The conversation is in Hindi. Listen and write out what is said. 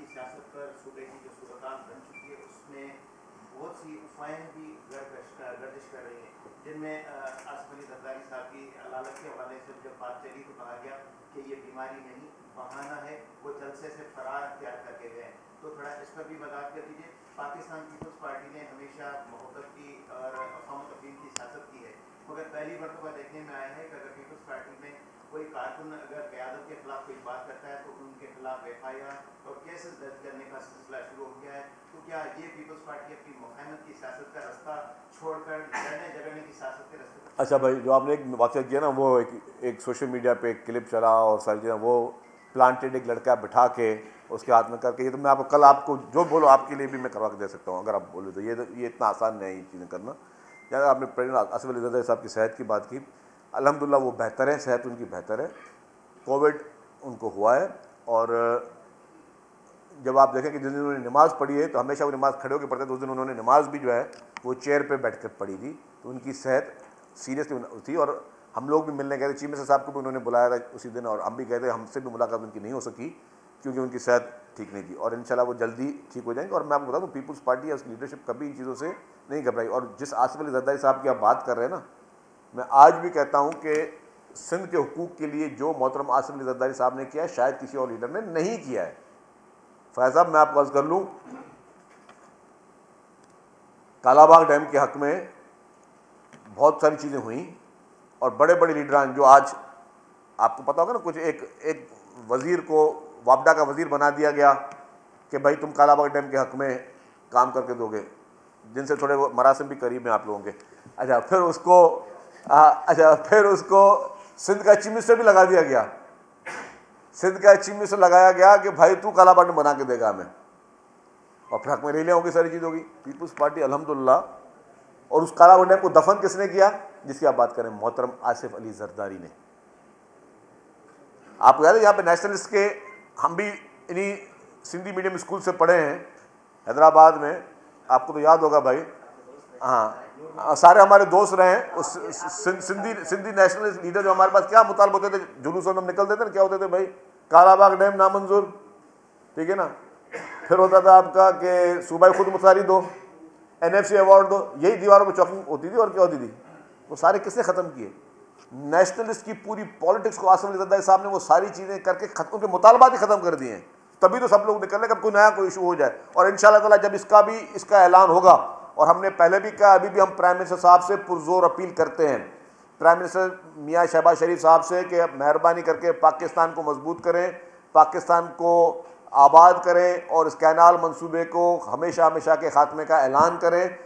की सियासत पर सूबे की जो सूरत बन चुकी है उसमें बहुत सी अफवाहें भी गर्दिश कर रही हैं, जिनमें आसिफ अली जरदारी साहब की लालच के हवाले से जब बात चली तो कहा गया कि ये बीमारी नहीं, बहाना है, वो जलसे से फरार अख्तियार करके गए। तो थोड़ा इस पर भी वजाहत कर दीजिए। पाकिस्तान पीपल्स पार्टी ने हमेशा मोहब्बत की और अफवाह तफहीम की सियासत की है, मगर पहली मरतबा देखने में आया है कि अगर पीपल्स पार्टी में कोई कारकुन अगर क़यादत के खिलाफ कोई बात करता है तो उनके खिलाफ FIR और केसेस दर्ज करने का सिलसिला शुरू हो गया है। तो क्या ये पीपल्स पार्टी अपनी मुखायमत की सियासत का रास्ता छोड़कर लड़ने झगड़ने की सियासत के रास्ते पर? अच्छा भाई, जो आपने एक वाक़या किया ना, वो एक सोशल मीडिया पे एक क्लिप चला और सारी चीज़ें, वो प्लांटेड एक लड़का बिठा के उसके हाथ में करके, ये तो मैं आपको कल आपको जो बोलो आपके लिए भी मैं करवा के दे सकता हूँ अगर आप बोलो तो। ये इतना आसान नहीं है ये चीज़ें करना। या आपने प्रेसिडेंट आसिफ अली जरदारी साहब की सेहत की बात की, अल्हम्दुलिल्लाह वो बेहतर है, सेहत उनकी बेहतर है। कोविड उनको हुआ है, और जब आप देखें कि जिस दिन उन्होंने नमाज़ पढ़ी है तो हमेशा वो नमाज़ खड़े होकर पढ़ते थे, उस दिन उन्होंने नमाज़ भी जो है वो चेयर पे बैठ कर पढ़ी थी। तो उनकी सेहत सीरियसली थी, और हम लोग भी मिलने गए थे, चीफ मिनिस्टर साहब को भी उन्होंने बुलाया था उसी दिन, और हम भी गए थे। हमसे भी मुलाकात उनकी नहीं हो सकी क्योंकि उनकी सेहत ठीक नहीं थी, और इंशाल्लाह वो जल्दी ठीक हो जाएंगे। और मैं आपको बता दूँ, पीपल्स पार्टी या उसकी लीडरशिप कभी इन चीज़ों से नहीं घबराई। और जिस आसिफ अली जरदारी साहब की आप बात कर रहे हैं ना, मैं आज भी कहता हूँ कि सिंध के हुकूक के लिए जो मोहतरम आसिफ अली जरदारी साहब ने किया है, शायद किसी और लीडर ने नहीं किया है। फैज़ साहब, मैं आपको अर्ज़ कर लूँ, कालाबाग डैम के हक में बहुत सारी चीज़ें हुई, और बड़े बड़े लीडरान जो आज आपको पता होगा ना, कुछ एक वज़ीर को वापडा का वज़ीर बना दिया गया कि भाई तुम कालाबाग डैम के हक में काम करके दोगे, जिनसे थोड़े वो मरासिम भी करीब हैं आप लोगों के। अच्छा, फिर उसको सिंध का चीफ मिनिस्टर भी लगा दिया गया। सिंध का चीफ मिनिस्टर लगाया गया कि भाई तू कालाबाग डैम बना के देगा हमें, और फिर हक में रैलियाँ होगी, सारी चीज़ होगी। पीपल्स पार्टी अल्हम्दुलिल्लाह। और उस कालाबाग डैम को दफन किसने किया जिसकी आप बात करें? मोहतरम आसिफ अली जरदारी ने। आपको याद है यहाँ पे नेशनलिस्ट के, हम भी इन्हीं सिंधी मीडियम स्कूल से पढ़े हैं हैदराबाद में, आपको तो याद होगा भाई। हाँ, सारे हमारे दोस्त रहे हैं। उस सिंधी नेशनलिस्ट लीडर जो हमारे पास क्या मुतालबे होते थे, जुलूसों में हम निकलते थे ना, क्या होते थे भाई? कालाबाग डैम नामंजूर, ठीक है ना। फिर होता था आपका कि सूबाई खुद मुख्तारी दो, NFC अवार्ड दो, यही दीवारों पर चौकिंग होती थी। और क्या होती थी? वो सारे किसने ख़त्म किए? नेशनलिस्ट की पूरी पॉलिटिक्स को आसिफ अली जरदारी साहब ने वो सारी चीज़ें करके उनके मुतालबात ही ख़त्म कर दिए हैं। तभी तो सब लोग निकल रहे, कब कोई नया कोई इशू हो जाए। और इंशाअल्लाह ताला जब इसका ऐलान होगा, और हमने पहले भी कहा, अभी भी हम प्राइम मिनिस्टर साहब से पुरजोर अपील करते हैं, प्राइम मिनिस्टर मियाँ शहबाज शरीफ साहब से, कि मेहरबानी करके पाकिस्तान को मजबूत करें, पाकिस्तान को आबाद करें, और इस कैनाल मंसूबे को हमेशा के खात्मे का ऐलान करें।